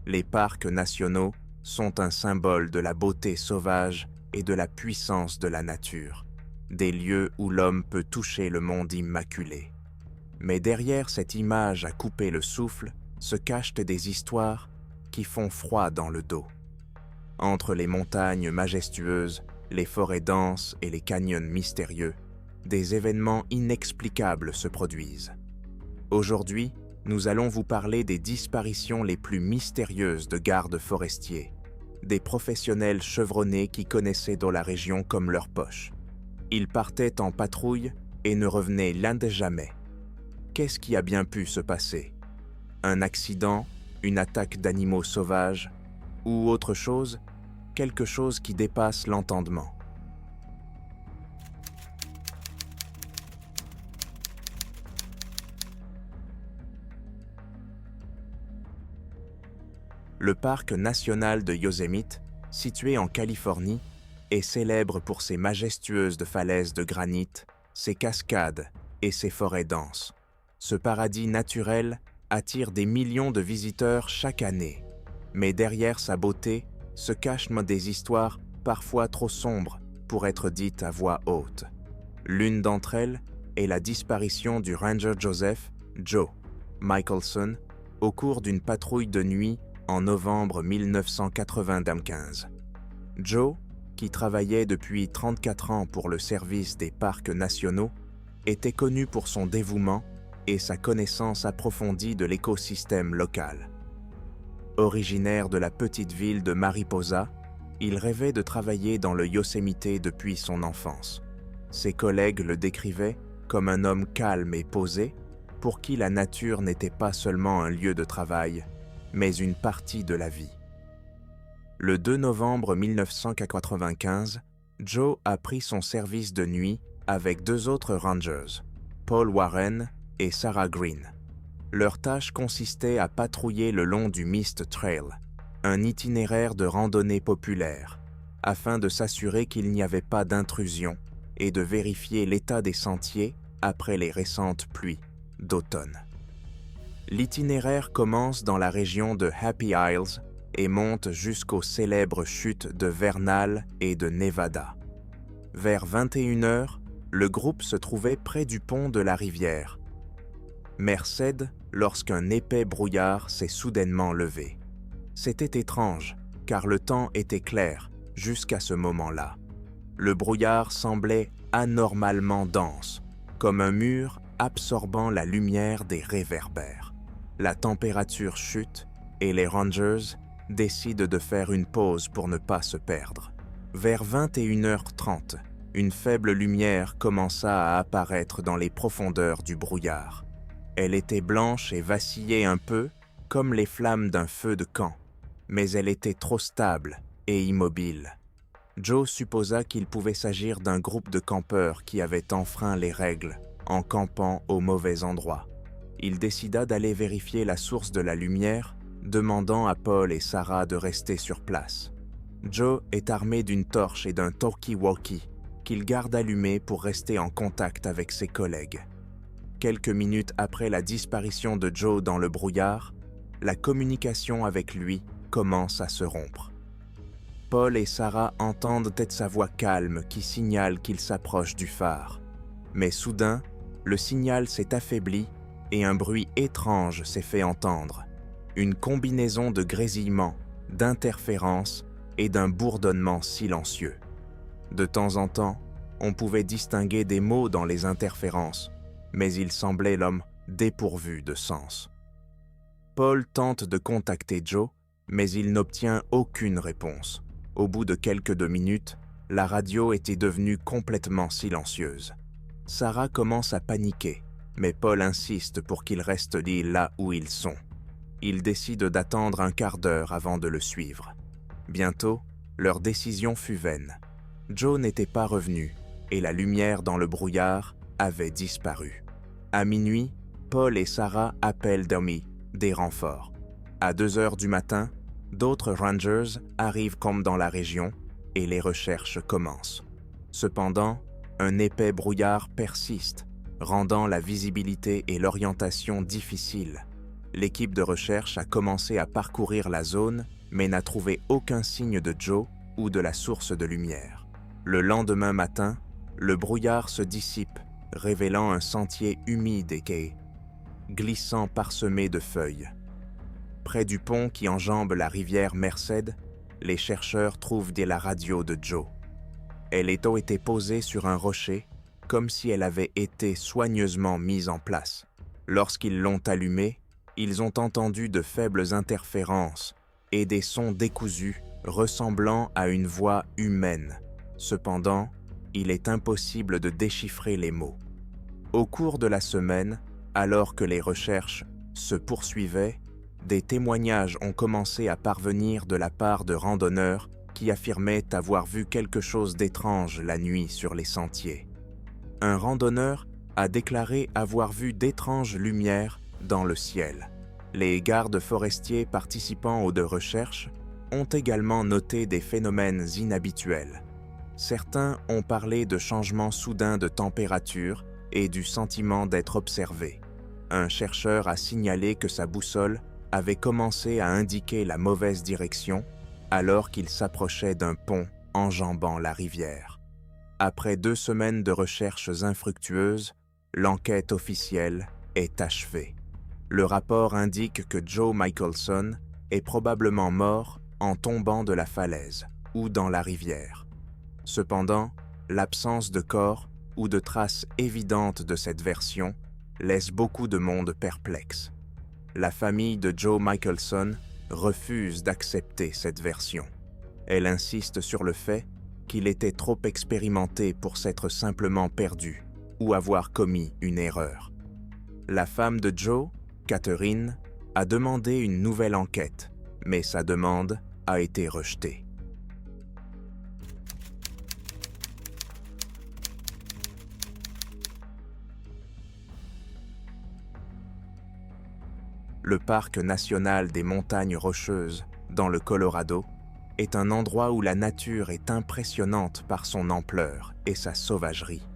Les parcs nationaux sont un symbole de la beauté sauvage et de la puissance de la nature, des lieux où l'homme peut toucher le monde immaculé. Mais derrière cette image à couper le souffle se cachent des histoires qui font froid dans le dos. Entre les montagnes majestueuses, les forêts denses et les canyons mystérieux, des événements inexplicables se produisent. Aujourd'hui, nous allons vous parler des disparitions les plus mystérieuses de gardes forestiers, des professionnels chevronnés qui connaissaient dans la région comme leur poche. Ils partaient en patrouille et ne revenaient l'un des jamais. Qu'est-ce qui a bien pu se passer? Un accident, une attaque d'animaux sauvages, ou autre chose, quelque chose qui dépasse l'entendement. Le parc national de Yosemite, situé en Californie, est célèbre pour ses majestueuses falaises de granit, ses cascades et ses forêts denses. Ce paradis naturel attire des millions de visiteurs chaque année. Mais derrière sa beauté se cachent des histoires parfois trop sombres pour être dites à voix haute. L'une d'entre elles est la disparition du ranger Joseph Joe Michelson au cours d'une patrouille de nuit en novembre 1995. Joe, qui travaillait depuis 34 ans pour le service des parcs nationaux, était connu pour son dévouement et sa connaissance approfondie de l'écosystème local. Originaire de la petite ville de Mariposa, il rêvait de travailler dans le Yosemite depuis son enfance. Ses collègues le décrivaient comme un homme calme et posé, pour qui la nature n'était pas seulement un lieu de travail, mais une partie de la vie. Le 2 novembre 1995, Joe a pris son service de nuit avec deux autres rangers, Paul Warren et Sarah Green. Leur tâche consistait à patrouiller le long du Mist Trail, un itinéraire de randonnée populaire, afin de s'assurer qu'il n'y avait pas d'intrusion et de vérifier l'état des sentiers après les récentes pluies d'automne. L'itinéraire commence dans la région de Happy Isles et monte jusqu'aux célèbres chutes de Vernal et de Nevada. Vers 21h, le groupe se trouvait près du pont de la rivière. Mer cède lorsqu'un épais brouillard s'est soudainement levé. C'était étrange, car le temps était clair jusqu'à ce moment-là. Le brouillard semblait anormalement dense, comme un mur absorbant la lumière des réverbères. La température chute et les rangers décident de faire une pause pour ne pas se perdre. Vers 21h30, une faible lumière commença à apparaître dans les profondeurs du brouillard. Elle était blanche et vacillait un peu, comme les flammes d'un feu de camp, mais elle était trop stable et immobile. Joe supposa qu'il pouvait s'agir d'un groupe de campeurs qui avait enfreint les règles en campant au mauvais endroit. Il décida d'aller vérifier la source de la lumière, demandant à Paul et Sarah de rester sur place. Joe est armé d'une torche et d'un talkie-walkie qu'il garde allumé pour rester en contact avec ses collègues. Quelques minutes après la disparition de Joe dans le brouillard, la communication avec lui commence à se rompre. Paul et Sarah entendent sa voix calme qui signale qu'il s'approche du phare. Mais soudain, le signal s'est affaibli et un bruit étrange s'est fait entendre. Une combinaison de grésillements, d'interférences et d'un bourdonnement silencieux. De temps en temps, on pouvait distinguer des mots dans les interférences, mais il semblait l'homme dépourvu de sens. Paul tente de contacter Joe, mais il n'obtient aucune réponse. Au bout de quelques minutes, la radio était devenue complètement silencieuse. Sarah commence à paniquer, mais Paul insiste pour qu'ils restent là où ils sont. Ils décident d'attendre un quart d'heure avant de le suivre. Bientôt, leur décision fut vaine. Joe n'était pas revenu et la lumière dans le brouillard avait disparu. À minuit, Paul et Sarah appellent des renforts. À 2h du matin, d'autres rangers arrivent comme dans la région et les recherches commencent. Cependant, un épais brouillard persiste, rendant la visibilité et l'orientation difficiles. L'équipe de recherche a commencé à parcourir la zone, mais n'a trouvé aucun signe de Joe ou de la source de lumière. Le lendemain matin, le brouillard se dissipe, révélant un sentier humide et gai, glissant parsemé de feuilles. Près du pont qui enjambe la rivière Merced, les chercheurs trouvent la radio de Joe. Elle a été posée sur un rocher, comme si elle avait été soigneusement mise en place. Lorsqu'ils l'ont allumée, ils ont entendu de faibles interférences et des sons décousus ressemblant à une voix humaine. Cependant, il est impossible de déchiffrer les mots. Au cours de la semaine, alors que les recherches se poursuivaient, des témoignages ont commencé à parvenir de la part de randonneurs qui affirmaient avoir vu quelque chose d'étrange la nuit sur les sentiers. Un randonneur a déclaré avoir vu d'étranges lumières dans le ciel. Les gardes forestiers participant aux deux recherches ont également noté des phénomènes inhabituels. Certains ont parlé de changements soudains de température et du sentiment d'être observé. Un chercheur a signalé que sa boussole avait commencé à indiquer la mauvaise direction alors qu'il s'approchait d'un pont enjambant la rivière. Après 2 semaines de recherches infructueuses, l'enquête officielle est achevée. Le rapport indique que Joe Michelson est probablement mort en tombant de la falaise ou dans la rivière. Cependant, l'absence de corps ou de traces évidentes de cette version laisse beaucoup de monde perplexe. La famille de Joe Michelson refuse d'accepter cette version. Elle insiste sur le fait qu'il était trop expérimenté pour s'être simplement perdu ou avoir commis une erreur. La femme de Joe, Catherine, a demandé une nouvelle enquête, mais sa demande a été rejetée. Le parc national des Montagnes Rocheuses, dans le Colorado, est un endroit où la nature est impressionnante par son ampleur et sa sauvagerie.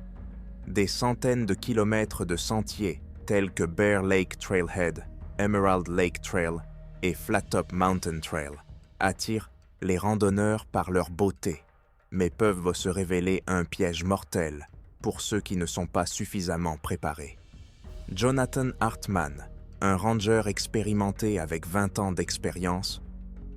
Des centaines de kilomètres de sentiers tels que Bear Lake Trailhead, Emerald Lake Trail et Flattop Mountain Trail attirent les randonneurs par leur beauté, mais peuvent se révéler un piège mortel pour ceux qui ne sont pas suffisamment préparés. Jonathan Hartman, un ranger expérimenté avec 20 ans d'expérience,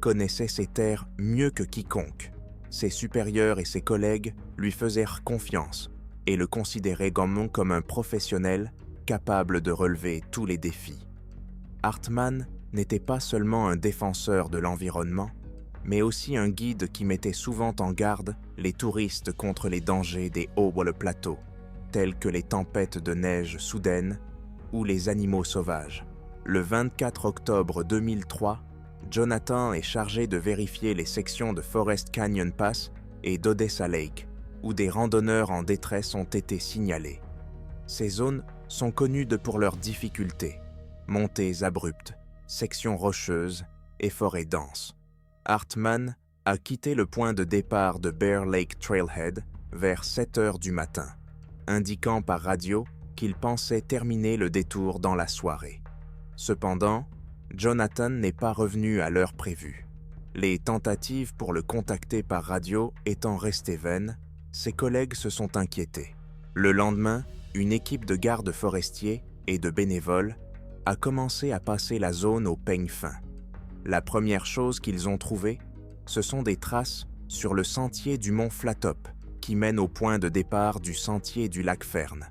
connaissait ces terres mieux que quiconque. Ses supérieurs et ses collègues lui faisaient confiance et le considéraient comme un professionnel capable de relever tous les défis. Hartman n'était pas seulement un défenseur de l'environnement, mais aussi un guide qui mettait souvent en garde les touristes contre les dangers des hauts plateaux, tels que les tempêtes de neige soudaines ou les animaux sauvages. Le 24 octobre 2003, Jonathan est chargé de vérifier les sections de Forest Canyon Pass et d'Odessa Lake, où des randonneurs en détresse ont été signalés. Ces zones sont connues pour leurs difficultés, montées abruptes, sections rocheuses et forêts denses. Hartman a quitté le point de départ de Bear Lake Trailhead vers 7 heures du matin, indiquant par radio qu'il pensait terminer le détour dans la soirée. Cependant, Jonathan n'est pas revenu à l'heure prévue. Les tentatives pour le contacter par radio étant restées vaines, ses collègues se sont inquiétés. Le lendemain, une équipe de gardes forestiers et de bénévoles a commencé à passer la zone au peigne fin. La première chose qu'ils ont trouvée, ce sont des traces sur le sentier du mont Flattop qui mène au point de départ du sentier du lac Fern.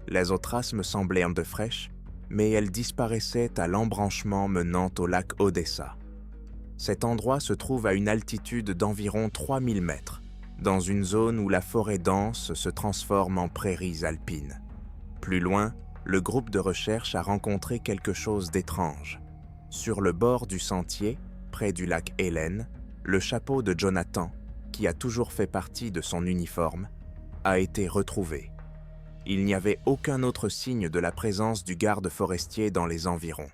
Les autres traces me semblaient un peu fraîches, mais elles disparaissaient à l'embranchement menant au lac Odessa. Cet endroit se trouve à une altitude d'environ 3000 mètres, dans une zone où la forêt dense se transforme en prairies alpines. Plus loin, le groupe de recherche a rencontré quelque chose d'étrange. Sur le bord du sentier, près du lac Helen, le chapeau de Jonathan, qui a toujours fait partie de son uniforme, a été retrouvé. Il n'y avait aucun autre signe de la présence du garde forestier dans les environs.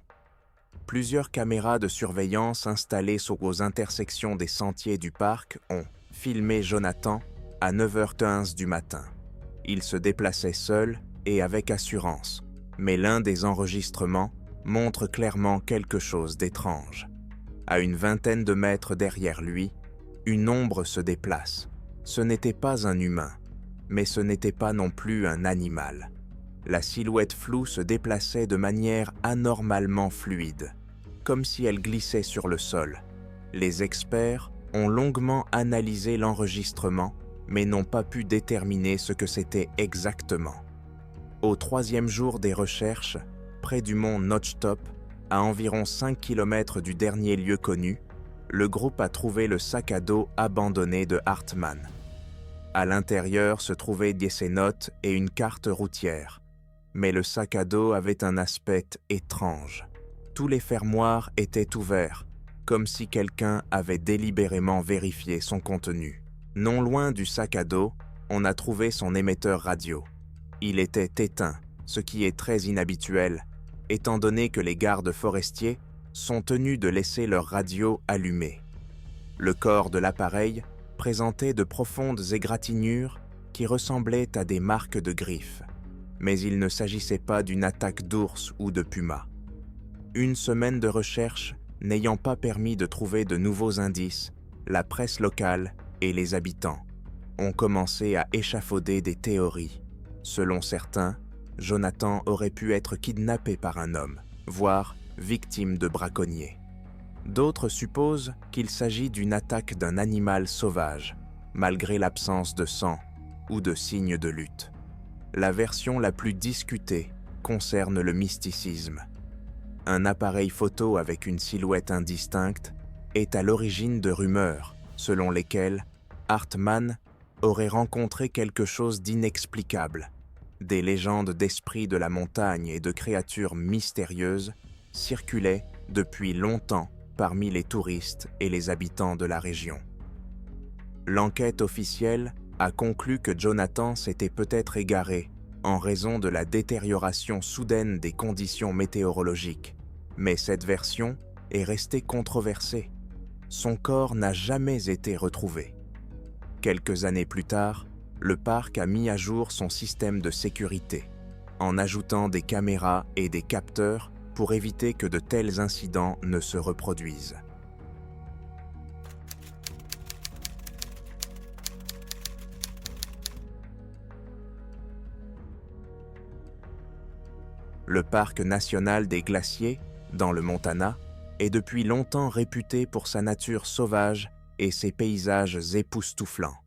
Plusieurs caméras de surveillance installées aux intersections des sentiers du parc ont filmé Jonathan à 9h15 du matin. Il se déplaçait seul et avec assurance, mais l'un des enregistrements montre clairement quelque chose d'étrange. À une vingtaine de mètres derrière lui, une ombre se déplace. Ce n'était pas un humain, mais ce n'était pas non plus un animal. La silhouette floue se déplaçait de manière anormalement fluide, comme si elle glissait sur le sol. Les experts ont longuement analysé l'enregistrement, mais n'ont pas pu déterminer ce que c'était exactement. Au 3e jour des recherches, près du mont Notchtop, à environ 5 km du dernier lieu connu, le groupe a trouvé le sac à dos abandonné de Hartmann. À l'intérieur se trouvaient ses notes et une carte routière, mais le sac à dos avait un aspect étrange. Tous les fermoirs étaient ouverts, comme si quelqu'un avait délibérément vérifié son contenu. Non loin du sac à dos, on a trouvé son émetteur radio. Il était éteint, ce qui est très inhabituel, étant donné que les gardes forestiers sont tenus de laisser leur radio allumée. Le corps de l'appareil présentait de profondes égratignures qui ressemblaient à des marques de griffes, mais il ne s'agissait pas d'une attaque d'ours ou de puma. Une semaine de recherche n'ayant pas permis de trouver de nouveaux indices, la presse locale et les habitants ont commencé à échafauder des théories. Selon certains, Jonathan aurait pu être kidnappé par un homme, voire victime de braconniers. D'autres supposent qu'il s'agit d'une attaque d'un animal sauvage, malgré l'absence de sang ou de signes de lutte. La version la plus discutée concerne le mysticisme. Un appareil photo avec une silhouette indistincte est à l'origine de rumeurs selon lesquelles Hartmann aurait rencontré quelque chose d'inexplicable. Des légendes d'esprits de la montagne et de créatures mystérieuses circulaient depuis longtemps parmi les touristes et les habitants de la région. L'enquête officielle a conclu que Jonathan s'était peut-être égaré en raison de la détérioration soudaine des conditions météorologiques, mais cette version est restée controversée. Son corps n'a jamais été retrouvé. Quelques années plus tard, le parc a mis à jour son système de sécurité, en ajoutant des caméras et des capteurs pour éviter que de tels incidents ne se reproduisent. Le parc national des glaciers, dans le Montana, est depuis longtemps réputé pour sa nature sauvage et ses paysages époustouflants.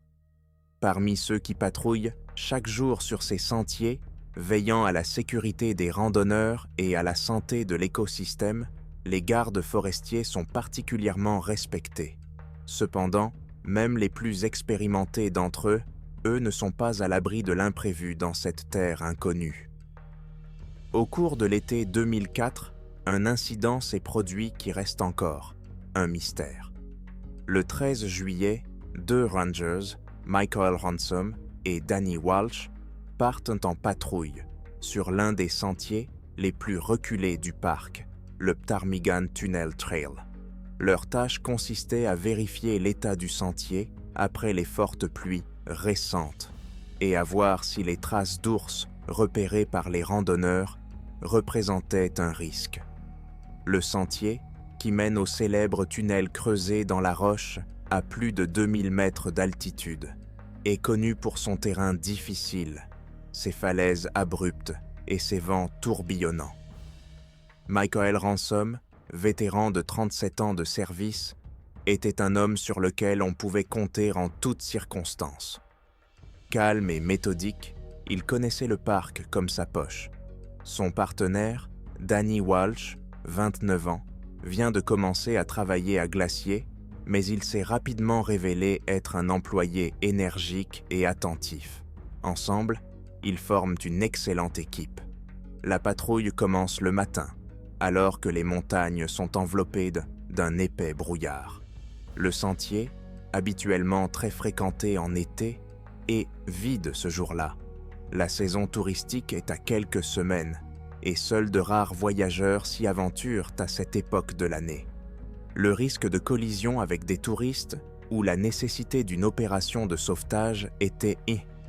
Parmi ceux qui patrouillent chaque jour sur ces sentiers, veillant à la sécurité des randonneurs et à la santé de l'écosystème, les gardes forestiers sont particulièrement respectés. Cependant, même les plus expérimentés d'entre eux ne sont pas à l'abri de l'imprévu dans cette terre inconnue. Au cours de l'été 2004, un incident s'est produit qui reste encore un mystère. Le 13 juillet, 2 rangers, Michael Ransom et Danny Walsh, partent en patrouille sur l'un des sentiers les plus reculés du parc, le Ptarmigan Tunnel Trail. Leur tâche consistait à vérifier l'état du sentier après les fortes pluies récentes et à voir si les traces d'ours repérées par les randonneurs représentaient un risque. Le sentier, qui mène au célèbre tunnel creusé dans la roche à plus de 2000 mètres d'altitude, est connu pour son terrain difficile, ses falaises abruptes et ses vents tourbillonnants. Michael Ransom, vétéran de 37 ans de service, était un homme sur lequel on pouvait compter en toutes circonstances. Calme et méthodique, il connaissait le parc comme sa poche. Son partenaire, Danny Walsh, 29 ans, vient de commencer à travailler à Glacier, mais il s'est rapidement révélé être un employé énergique et attentif. Ensemble, ils forment une excellente équipe. La patrouille commence le matin, alors que les montagnes sont enveloppées d'un épais brouillard. Le sentier, habituellement très fréquenté en été, est vide ce jour-là. La saison touristique est à quelques semaines, et seuls de rares voyageurs s'y aventurent à cette époque de l'année. Le risque de collision avec des touristes ou la nécessité d'une opération de sauvetage était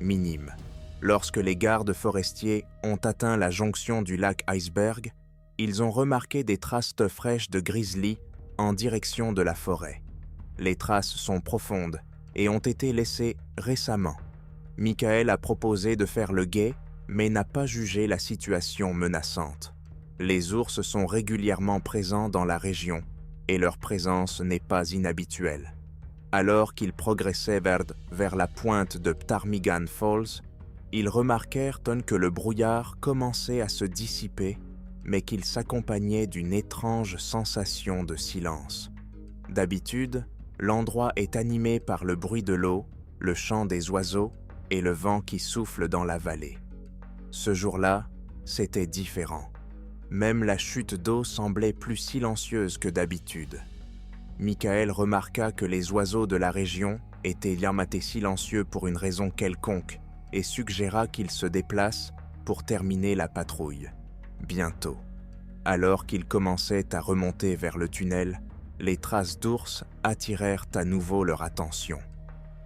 minime. Lorsque les gardes forestiers ont atteint la jonction du lac Iceberg, ils ont remarqué des traces fraîches de grizzly en direction de la forêt. Les traces sont profondes et ont été laissées récemment. Michael a proposé de faire le guet, mais n'a pas jugé la situation menaçante. Les ours sont régulièrement présents dans la région et leur présence n'est pas inhabituelle. Alors qu'ils progressaient vers la pointe de Ptarmigan Falls, ils remarquèrent que le brouillard commençait à se dissiper, mais qu'il s'accompagnait d'une étrange sensation de silence. D'habitude, l'endroit est animé par le bruit de l'eau, le chant des oiseaux et le vent qui souffle dans la vallée. Ce jour-là, c'était différent. Même la chute d'eau semblait plus silencieuse que d'habitude. Michael remarqua que les oiseaux de la région étaient yamatés silencieux pour une raison quelconque et suggéra qu'ils se déplacent pour terminer la patrouille. Bientôt. Alors qu'ils commençaient à remonter vers le tunnel, les traces d'ours attirèrent à nouveau leur attention.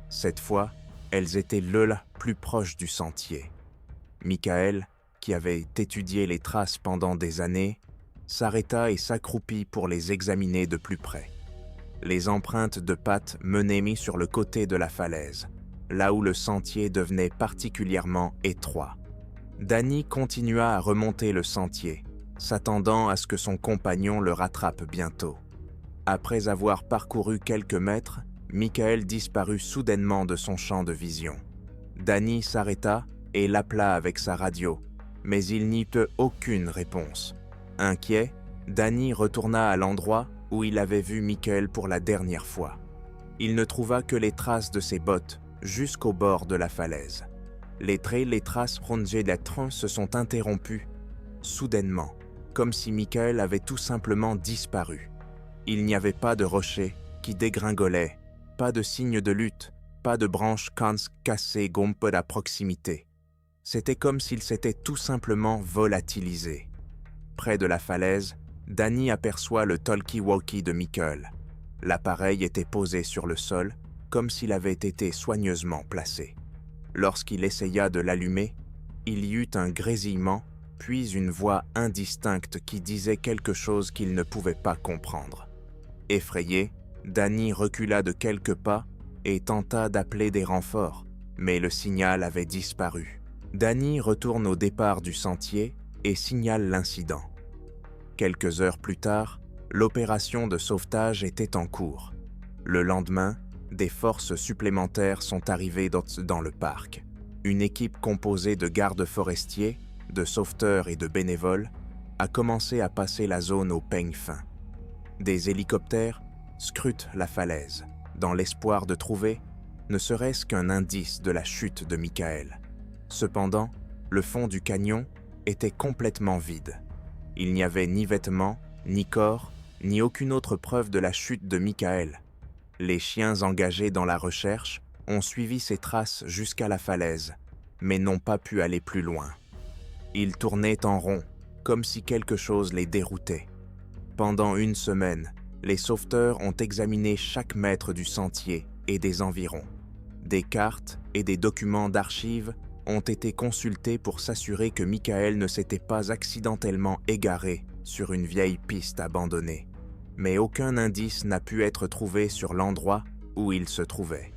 Cette fois, elles étaient plus proches du sentier. Michael, qui avait étudié les traces pendant des années, s'arrêta et s'accroupit pour les examiner de plus près. Les empreintes de pattes menaient sur le côté de la falaise, là où le sentier devenait particulièrement étroit. Danny continua à remonter le sentier, s'attendant à ce que son compagnon le rattrape bientôt. Après avoir parcouru quelques mètres, Michael disparut soudainement de son champ de vision. Danny s'arrêta et l'appela avec sa radio, mais il n'y eut aucune réponse. Inquiet, Danny retourna à l'endroit où il avait vu Michael pour la dernière fois. Il ne trouva que les traces de ses bottes jusqu'au bord de la falaise. Les traces rongées d'être se sont interrompues, soudainement, comme si Michael avait tout simplement disparu. Il n'y avait pas de rochers qui dégringolaient, pas de signes de lutte, pas de branches cassées à proximité. C'était comme s'il s'était tout simplement volatilisé. Près de la falaise, Danny aperçoit le talkie-walkie de Michael. L'appareil était posé sur le sol, comme s'il avait été soigneusement placé. Lorsqu'il essaya de l'allumer, il y eut un grésillement, puis une voix indistincte qui disait quelque chose qu'il ne pouvait pas comprendre. Effrayé, Danny recula de quelques pas et tenta d'appeler des renforts, mais le signal avait disparu. Danny retourne au départ du sentier et signale l'incident. Quelques heures plus tard, l'opération de sauvetage était en cours. Le lendemain, des forces supplémentaires sont arrivées dans le parc. Une équipe composée de gardes forestiers, de sauveteurs et de bénévoles a commencé à passer la zone au peigne fin. Des hélicoptères scrutent la falaise, dans l'espoir de trouver ne serait-ce qu'un indice de la chute de Michael. Cependant, le fond du canyon était complètement vide. Il n'y avait ni vêtements, ni corps, ni aucune autre preuve de la chute de Michael. Les chiens engagés dans la recherche ont suivi ses traces jusqu'à la falaise, mais n'ont pas pu aller plus loin. Ils tournaient en rond, comme si quelque chose les déroutait. Pendant une semaine, les sauveteurs ont examiné chaque mètre du sentier et des environs. Des cartes et des documents d'archives ont été consultés pour s'assurer que Michael ne s'était pas accidentellement égaré sur une vieille piste abandonnée. Mais aucun indice n'a pu être trouvé sur l'endroit où il se trouvait.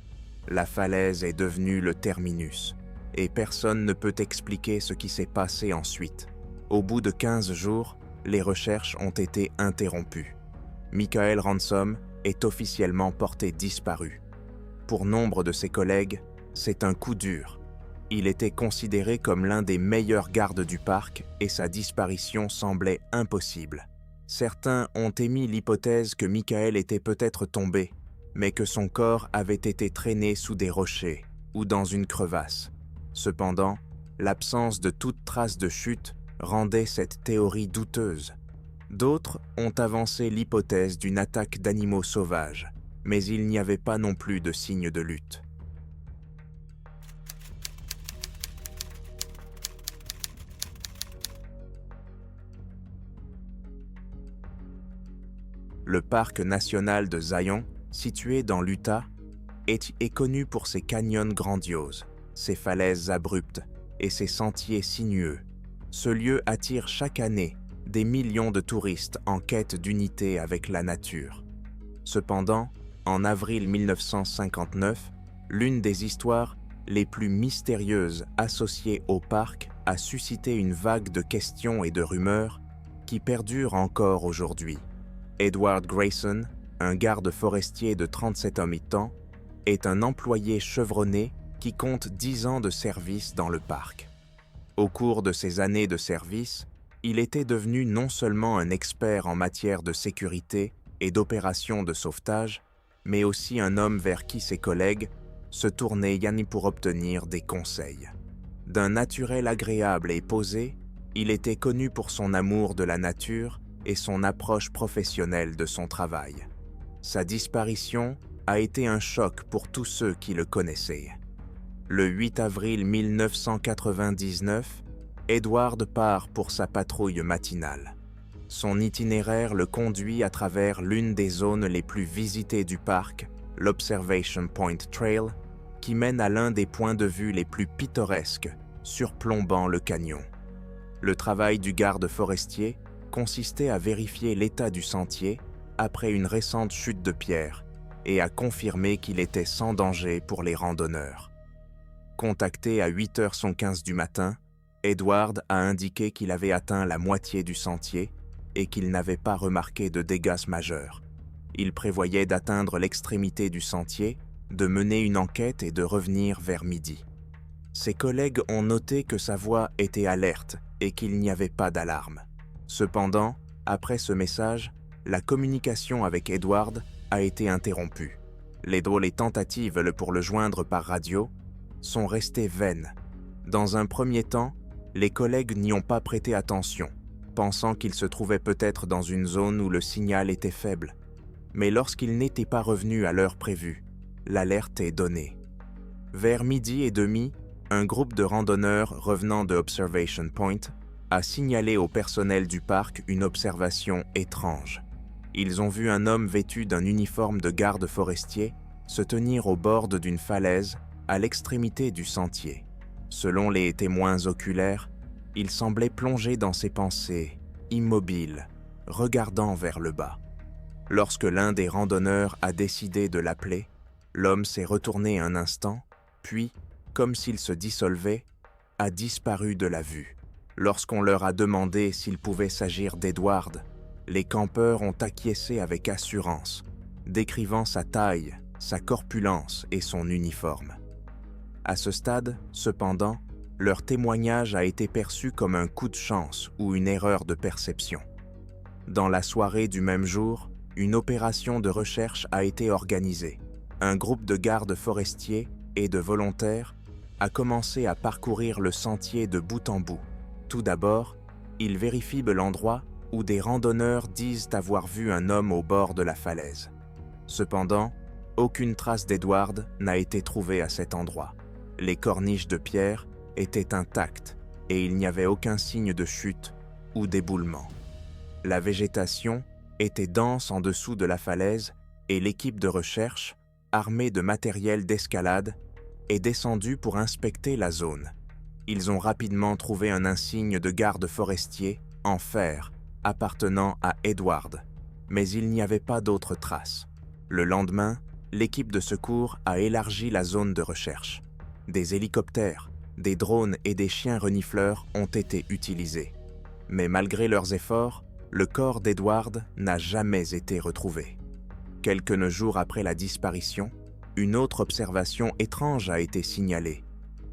La falaise est devenue le terminus, et personne ne peut expliquer ce qui s'est passé ensuite. Au bout de 15 jours, les recherches ont été interrompues. Michael Ransom est officiellement porté disparu. Pour nombre de ses collègues, c'est un coup dur. Il était considéré comme l'un des meilleurs gardes du parc et sa disparition semblait impossible. Certains ont émis l'hypothèse que Michael était peut-être tombé, mais que son corps avait été traîné sous des rochers ou dans une crevasse. Cependant, l'absence de toute trace de chute rendait cette théorie douteuse. D'autres ont avancé l'hypothèse d'une attaque d'animaux sauvages, mais il n'y avait pas non plus de signe de lutte. Le parc national de Zion, situé dans l'Utah, est connu pour ses canyons grandioses, ses falaises abruptes et ses sentiers sinueux. Ce lieu attire chaque année des millions de touristes en quête d'unité avec la nature. Cependant, en avril 1959, l'une des histoires les plus mystérieuses associées au parc a suscité une vague de questions et de rumeurs qui perdurent encore aujourd'hui. Edward Grayson, un garde forestier de 37 ans, est un employé chevronné qui compte 10 ans de service dans le parc. Au cours de ces années de service, il était devenu non seulement un expert en matière de sécurité et d'opérations de sauvetage, mais aussi un homme vers qui ses collègues se tournaient pour obtenir des conseils. D'un naturel agréable et posé, il était connu pour son amour de la nature et son approche professionnelle de son travail. Sa disparition a été un choc pour tous ceux qui le connaissaient. Le 8 avril 1999, Edward part pour sa patrouille matinale. Son itinéraire le conduit à travers l'une des zones les plus visitées du parc, l'Observation Point Trail, qui mène à l'un des points de vue les plus pittoresques, surplombant le canyon. Le travail du garde forestier consistait à vérifier l'état du sentier après une récente chute de pierre et à confirmer qu'il était sans danger pour les randonneurs. Contacté à 8h15 du matin, Edward a indiqué qu'il avait atteint la moitié du sentier et qu'il n'avait pas remarqué de dégâts majeurs. Il prévoyait d'atteindre l'extrémité du sentier, de mener une enquête et de revenir vers midi. Ses collègues ont noté que sa voix était alerte et qu'il n'y avait pas d'alarme. Cependant, après ce message, la communication avec Edward a été interrompue. Les tentatives pour le joindre par radio sont restées vaines. Dans un premier temps, les collègues n'y ont pas prêté attention, pensant qu'il se trouvait peut-être dans une zone où le signal était faible. Mais lorsqu'il n'était pas revenu à l'heure prévue, l'alerte est donnée. Vers 12h30, un groupe de randonneurs revenant de Observation Point a signalé au personnel du parc une observation étrange. Ils ont vu un homme vêtu d'un uniforme de garde forestier se tenir au bord d'une falaise à l'extrémité du sentier. Selon les témoins oculaires, il semblait plongé dans ses pensées, immobile, regardant vers le bas. Lorsque l'un des randonneurs a décidé de l'appeler, l'homme s'est retourné un instant, puis, comme s'il se dissolvait, a disparu de la vue. Lorsqu'on leur a demandé s'il pouvait s'agir d'Edward, les campeurs ont acquiescé avec assurance, décrivant sa taille, sa corpulence et son uniforme. À ce stade, cependant, leur témoignage a été perçu comme un coup de chance ou une erreur de perception. Dans la soirée du même jour, une opération de recherche a été organisée. Un groupe de gardes forestiers et de volontaires a commencé à parcourir le sentier de bout en bout. Tout d'abord, ils vérifient l'endroit où des randonneurs disent avoir vu un homme au bord de la falaise. Cependant, aucune trace d'Edward n'a été trouvée à cet endroit. Les corniches de pierre étaient intactes et il n'y avait aucun signe de chute ou d'éboulement. La végétation était dense en dessous de la falaise et l'équipe de recherche, armée de matériel d'escalade, est descendue pour inspecter la zone. Ils ont rapidement trouvé un insigne de garde forestier en fer appartenant à Edward, mais il n'y avait pas d'autres traces. Le lendemain, l'équipe de secours a élargi la zone de recherche. Des hélicoptères, des drones et des chiens renifleurs ont été utilisés. Mais malgré leurs efforts, le corps d'Edward n'a jamais été retrouvé. Quelques jours après la disparition, une autre observation étrange a été signalée.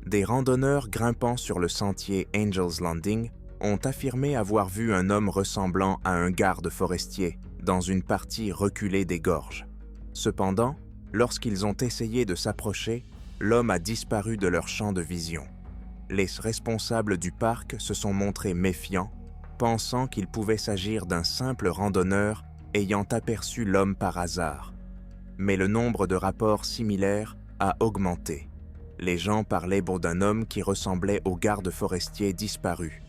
Des randonneurs grimpant sur le sentier Angel's Landing ont affirmé avoir vu un homme ressemblant à un garde forestier dans une partie reculée des gorges. Cependant, lorsqu'ils ont essayé de s'approcher, l'homme a disparu de leur champ de vision. Les responsables du parc se sont montrés méfiants, pensant qu'il pouvait s'agir d'un simple randonneur ayant aperçu l'homme par hasard. Mais le nombre de rapports similaires a augmenté. Les gens parlaient d'un homme qui ressemblait au garde forestier disparu.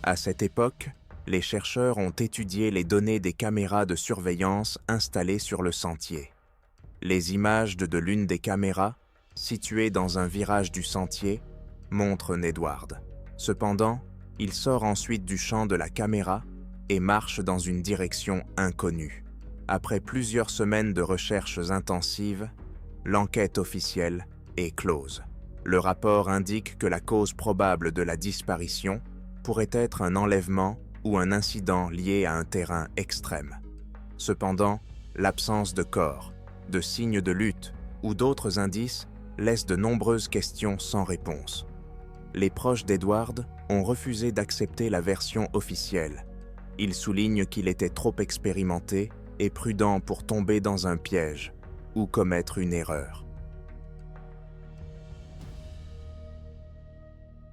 À cette époque, les chercheurs ont étudié les données des caméras de surveillance installées sur le sentier. Les images de l'une des caméras, située dans un virage du sentier, montrent Edward. Cependant, il sort ensuite du champ de la caméra et marche dans une direction inconnue. Après plusieurs semaines de recherches intensives, l'enquête officielle est close. Le rapport indique que la cause probable de la disparition pourrait être un enlèvement ou un incident lié à un terrain extrême. Cependant, l'absence de corps, de signes de lutte ou d'autres indices laisse de nombreuses questions sans réponse. Les proches d'Edward ont refusé d'accepter la version officielle. Ils soulignent qu'il était trop expérimenté et prudent pour tomber dans un piège ou commettre une erreur.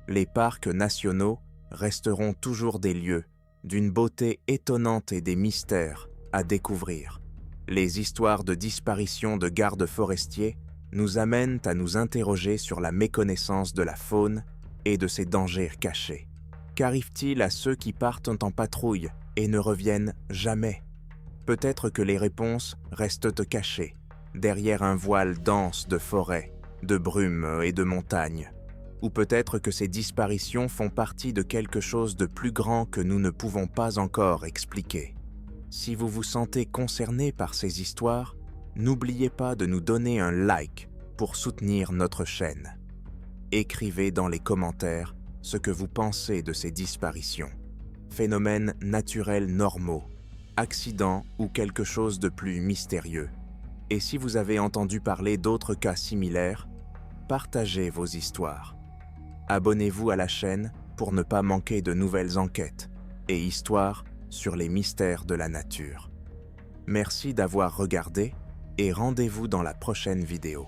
Les parcs nationaux resteront toujours des lieux d'une beauté étonnante et des mystères à découvrir. Les histoires de disparition de gardes forestiers nous amènent à nous interroger sur la méconnaissance de la faune et de ses dangers cachés. Qu'arrive-t-il à ceux qui partent en patrouille et ne reviennent jamais? Peut-être que les réponses restent cachées, derrière un voile dense de forêts, de brumes et de montagnes. Ou peut-être que ces disparitions font partie de quelque chose de plus grand que nous ne pouvons pas encore expliquer. Si vous vous sentez concerné par ces histoires, n'oubliez pas de nous donner un like pour soutenir notre chaîne. Écrivez dans les commentaires ce que vous pensez de ces disparitions. Phénomènes naturels normaux, accidents ou quelque chose de plus mystérieux. Et si vous avez entendu parler d'autres cas similaires, partagez vos histoires. Abonnez-vous à la chaîne pour ne pas manquer de nouvelles enquêtes et histoires sur les mystères de la nature. Merci d'avoir regardé et rendez-vous dans la prochaine vidéo.